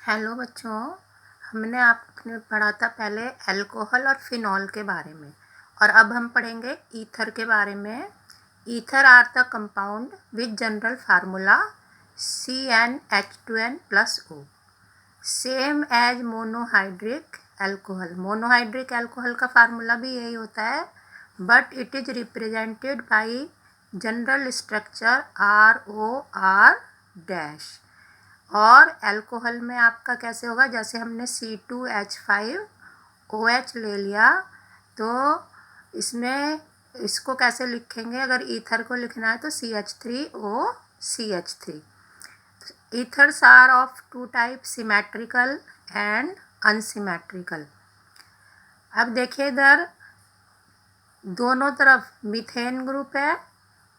Hello बच्चों, हमने आपने पढ़ा था पहले अल्कोहल और फिनॉल के बारे में और अब हम पढ़ेंगे ईथर के बारे में। Ether are the compound with general formula CnH2n+O same as monohydric alcohol. Monohydric alcohol का फार्मूला भी यही होता है, but it is represented by general structure ROR-। और अल्कोहल में आपका कैसे होगा, जैसे हमने C2H5OH ले लिया तो इसमें इसको कैसे लिखेंगे, अगर ईथर को लिखना है तो CH3OCH3। Ethers are of two type, symmetrical and unsymmetrical. अब देखिए इधर दोनों तरफ मीथेन ग्रुप है,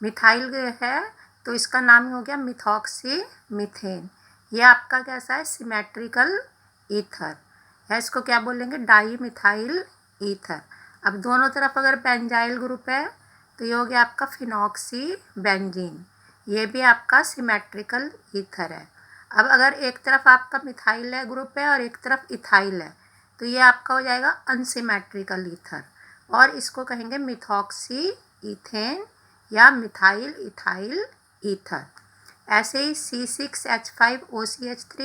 मिथाइल है, तो इसका नाम हो गया मिथॉक्सी मीथेन। ये आपका कैसा है, सिमेट्रिकल ईथर, या इसको क्या बोलेंगे, डाई मिथाइल ईथर। अब दोनों तरफ अगर बेंजाइल ग्रुप है तो ये हो गया आपका फिनॉक्सी बेंजीन, ये भी आपका सिमेट्रिकल ईथर है। अब अगर एक तरफ आपका मिथाइल है ग्रुप है और एक तरफ इथाइल है तो ये आपका हो जाएगा अनसिमेट्रिकल ईथर, और इसको कहेंगे मिथॉक्सी इथेन या मिथाइल इथाइल ईथर। ऐसे ही C6H5OCH3,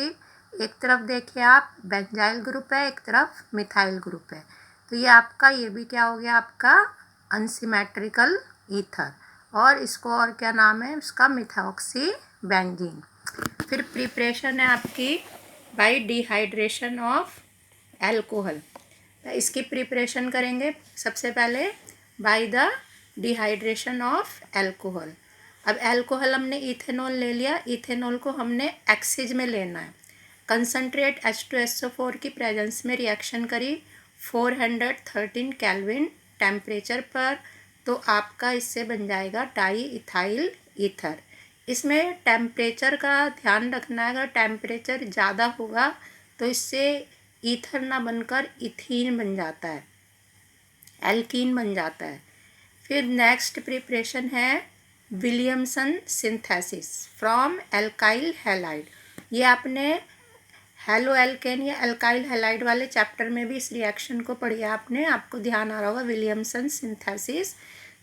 एक तरफ देखिए आप बेंजाइल ग्रुप है, एक तरफ मिथाइल ग्रुप है, तो ये आपका ये भी क्या हो गया, आपका अनसिमेट्रिकल ईथर, और इसको और क्या नाम है इसका, मिथॉक्सी बेंजीन। फिर प्रिपरेशन है आपकी बाय डिहाइड्रेशन ऑफ अल्कोहल। इसकी प्रिपरेशन करेंगे सबसे पहले by the dehydration of alcohol. अब अल्कोहल हमने इथेनॉल ले लिया, इथेनॉल को हमने एक्सिज में लेना है। कंसनट्रेट H2SO4 की प्रेजेंस में रिएक्शन करी 413 केल्विन टेम्परेचर पर, तो आपका इससे बन जाएगा डाई इथाइल ईथर। इसमें टेम्परेचर का ध्यान रखना है, अगर टेम्परेचर ज़्यादा होगा तो इससे ईथर ना बनकर इथीन बन जाता है, एल्कीन बन जाता है। फिर नेक्स्ट प्रिपरेशन है Williamson synthesis from alkyl halide. ये आपने हेलो एल्केन या एल्काइल हैलाइड वाले चैप्टर में भी इस रिएक्शन को पढ़िया आपने, आपको ध्यान आ रहा होगा विलियमसन सिंथेसिस।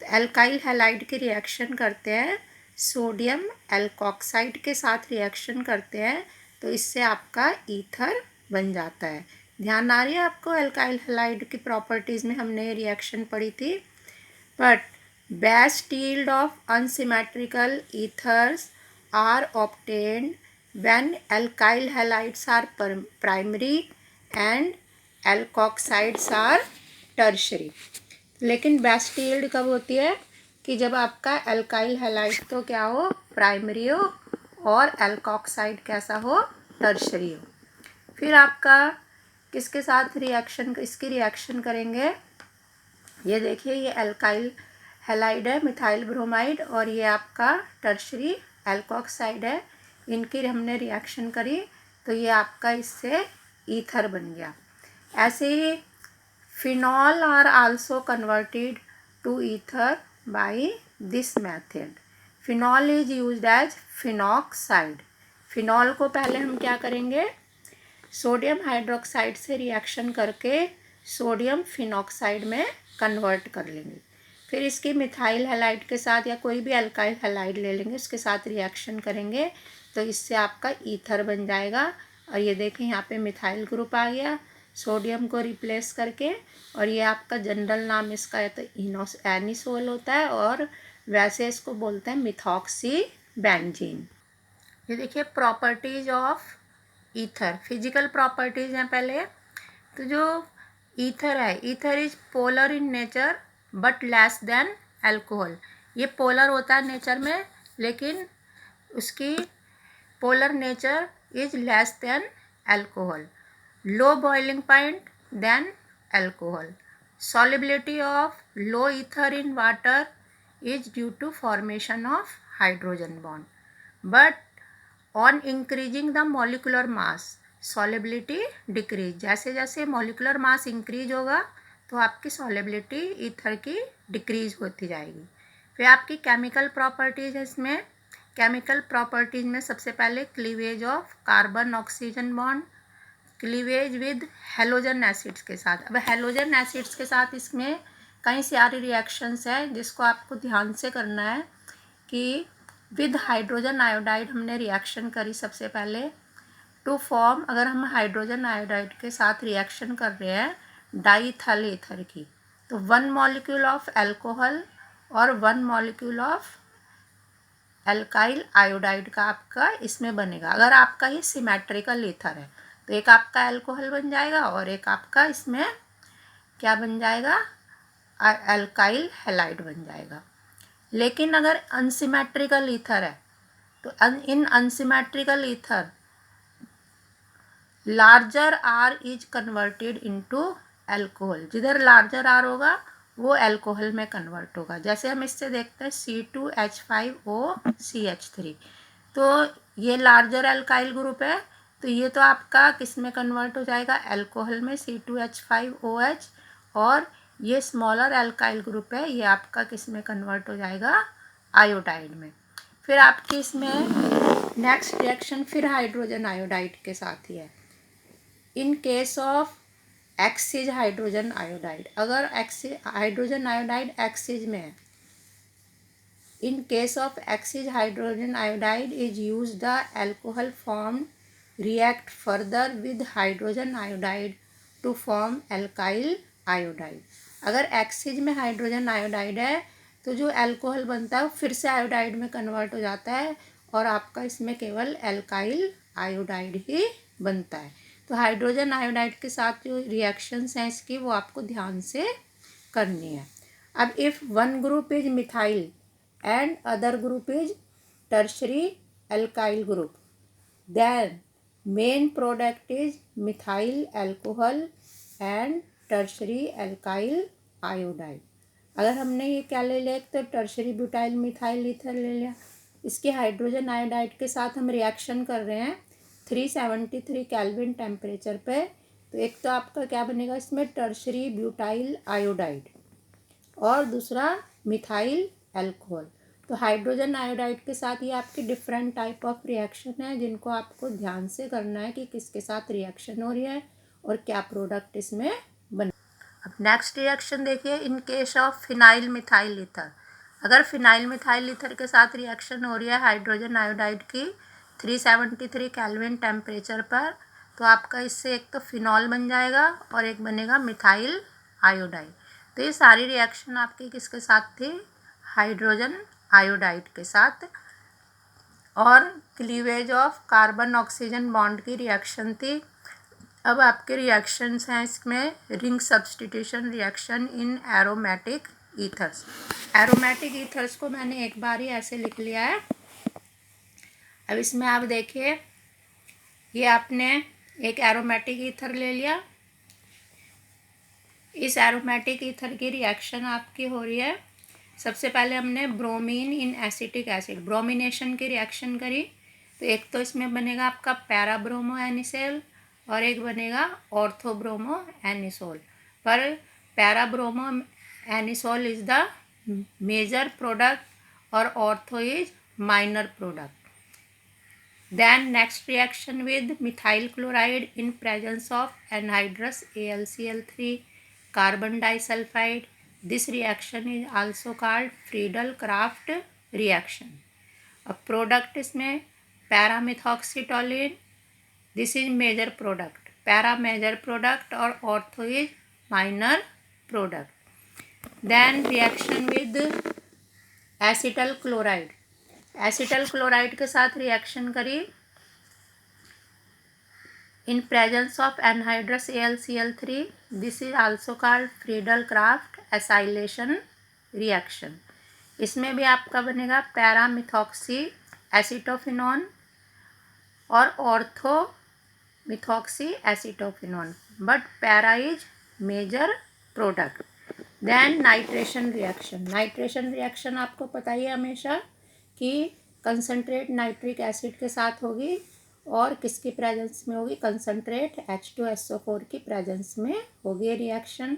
तो एल्काइल हैलाइड की रिएक्शन करते हैं, सोडियम एल्कोक्साइड के साथ रिएक्शन करते हैं, तो इससे आपका ईथर बन जाता है। ध्यान आ रही है आपको, एल्काइल हैलाइड की प्रॉपर्टीज़ में हमने ये रिएक्शन पढ़ी थी। But best yield of unsymmetrical ethers are obtained when alkyl halides are primary and alkoxides are tertiary। लेकिन बेस्ट यील्ड कब होती है, कि जब आपका एल्काइल हैलाइड तो क्या हो, प्राइमरी हो, और एल्कोक्साइड कैसा हो, टर्शरी हो। फिर आपका किसके साथ रिएक्शन, इसकी रिएक्शन करेंगे, ये देखिए ये एल्काइल हैलाइड है मिथाइल ब्रोमाइड, और ये आपका टर्शरी एल्कोक्साइड है, इनकी हमने रिएक्शन करी तो ये आपका इससे ईथर बन गया। ऐसे ही phenol are also converted to ether by this method. Phenol is used as phenoxide. Phenol को पहले हम क्या करेंगे, सोडियम हाइड्रोक्साइड से रिएक्शन करके सोडियम फिनॉक्साइड में कन्वर्ट कर लेंगे। फिर इसकी मिथाइल हैलाइड के साथ या कोई भी अल्काइल हैलाइड ले लेंगे, उसके साथ रिएक्शन करेंगे तो इससे आपका ईथर बन जाएगा। और ये देखें यहाँ पे मिथाइल ग्रुप आ गया सोडियम को रिप्लेस करके, और ये आपका जनरल नाम इसका है तो एनिसोल होता है, और वैसे इसको बोलते हैं मिथॉक्सी बेंजीन। ये देखिए properties of ether, physical properties हैं पहले। तो जो ईथर है, ether is polar in nature but less than alcohol. ये पोलर होता है नेचर में, लेकिन उसकी polar nature is less than alcohol. Low boiling point than alcohol. solubility of low ether in water is due to formation of hydrogen bond, but on increasing the molecular mass solubility decrease। जैसे जैसे molecular mass increase होगा तो आपकी solubility ether की decrease होती जाएगी। फिर आपकी केमिकल प्रॉपर्टीज है, इसमें केमिकल प्रॉपर्टीज में सबसे पहले cleavage of carbon oxygen bond, cleavage with halogen acids के साथ। अब हेलोजन एसिड्स के साथ इसमें कई सारे रिएक्शंस हैं जिसको आपको ध्यान से करना है कि विद हाइड्रोजन आयोडाइड हमने रिएक्शन करी सबसे पहले टू फॉर्म, अगर हम हाइड्रोजन आयोडाइड के साथ रिएक्शन कर रहे हैं डाईइथाइल ईथर की, तो 1 मॉलिक्यूल ऑफ अल्कोहल और 1 मॉलिक्यूल ऑफ एल्काइल आयोडाइड का आपका इसमें बनेगा। अगर आपका ये सिमेट्रिकल ईथर है तो एक आपका अल्कोहल बन जाएगा और एक आपका इसमें क्या बन जाएगा, एल्काइल हैलाइड बन जाएगा। लेकिन अगर अनसिमेट्रिकल ईथर है तो in unsymmetrical ether larger R is converted into alcohol. जिधर लार्जर आर होगा वो अल्कोहल में कन्वर्ट होगा। जैसे हम इससे देखते हैं C2H5OCH3, तो ये लार्जर अल्काइल ग्रुप है तो ये तो आपका किस में कन्वर्ट हो जाएगा, अल्कोहल में C2H5OH, और ये स्मॉलर अल्काइल ग्रुप है ये आपका किस में कन्वर्ट हो जाएगा, आयोडाइड में। फिर आपकी इसमें नेक्स्ट रिएक्शन फिर हाइड्रोजन आयोडाइड के साथ ही है। In case of excess hydrogen iodide, अगर हाइड्रोजन आयोडाइड एक्सिज में है, in case of excess hydrogen iodide is use the alcohol form react further with hydrogen iodide to form alkyl iodide. अगर excess में hydrogen iodide है तो जो alcohol बनता है वो फिर से आयोडाइड में कन्वर्ट हो जाता है और आपका इसमें केवल एल्काइल आयोडाइड ही बनता है। तो हाइड्रोजन आयोडाइड के साथ जो रिएक्शंस हैं इसकी वो आपको ध्यान से करनी है। अब if one group is methyl and other group is tertiary alkyl group, then main product is methyl alcohol and tertiary alkyl iodide. अगर हमने ये क्या ले लिया, तो टर्शरी ब्यूटाइल मिथाइल ईथर ले लिया, इसके हाइड्रोजन आयोडाइड के साथ हम रिएक्शन कर रहे हैं 373 केल्विन टेम्परेचर पे, तो एक तो आपका क्या बनेगा इसमें टर्शरी ब्यूटाइल आयोडाइड और दूसरा मिथाइल अल्कोहल। तो हाइड्रोजन आयोडाइड के साथ ये आपकी डिफरेंट टाइप ऑफ रिएक्शन है जिनको आपको ध्यान से करना है कि किसके साथ रिएक्शन हो रही है और क्या प्रोडक्ट इसमें बन। अब नेक्स्ट रिएक्शन देखिए, इन case of phenyl methyl ether, अगर फिनाइल मिथाइल ईथर के साथ रिएक्शन हो रही है हाइड्रोजन आयोडाइड की 373 केल्विन टेम्परेचर पर, तो आपका इससे एक तो फिनॉल बन जाएगा और एक बनेगा मिथाइल आयोडाइड। तो ये सारी रिएक्शन आपकी किसके साथ थी, हाइड्रोजन आयोडाइड के साथ। और cleavage of carbon oxygen bond की रिएक्शन थी। अब आपके रिएक्शंस हैं इसमें ring substitution reaction in aromatic ethers. Aromatic ethers को मैंने एक बार ही ऐसे लिख लिया है। अब इसमें आप देखिए, ये आपने एक एरोमेटिक ईथर ले लिया, इस एरोमेटिक ईथर की रिएक्शन आपकी हो रही है। सबसे पहले हमने bromine in acetic acid bromination की रिएक्शन करी, तो एक तो इसमें बनेगा आपका पैराब्रोमो एनिसेल और एक बनेगा ऑर्थोब्रोमो एनिसोल। पर parabromo anisole is the major product और ortho is minor product. Then next reaction with methyl chloride in presence of anhydrous AlCl3 carbon disulfide. This reaction is also called Friedel-Crafts reaction. A product इसमें paramethoxytoluene, this is major product, para major product और ortho is minor product. Then reaction with acetyl chloride, acetyl chloride के साथ reaction करी in presence of anhydrous AlCl3, this is also called Friedel Craft acylation reaction. इसमें भी आपका बनेगा para methoxy acetophenone और ortho methoxy acetophenone, but para is major product. Then nitration reaction, nitration reaction आपको पता ही है हमेशा कि कंसनट्रेट नाइट्रिक एसिड के साथ होगी और किसकी प्रेजेंस में होगी, कंसनट्रेट H2SO4 की प्रेजेंस में होगी रिएक्शन।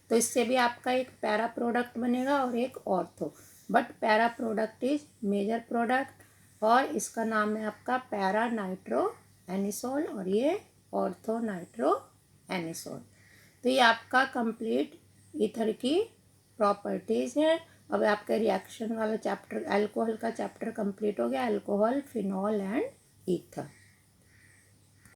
तो इससे भी आपका एक पैरा प्रोडक्ट बनेगा और एक ortho, but para product is major product और इसका नाम है आपका पैरा नाइट्रो एनिसोल और ये ऑर्थो नाइट्रो एनिसोन। तो ये आपका कंप्लीट ईथर की प्रॉपर्टीज़ है। अब आपका रिएक्शन वाला चैप्टर, अल्कोहल का चैप्टर कंप्लीट हो गया, अल्कोहल, फिनॉल एंड ईथर।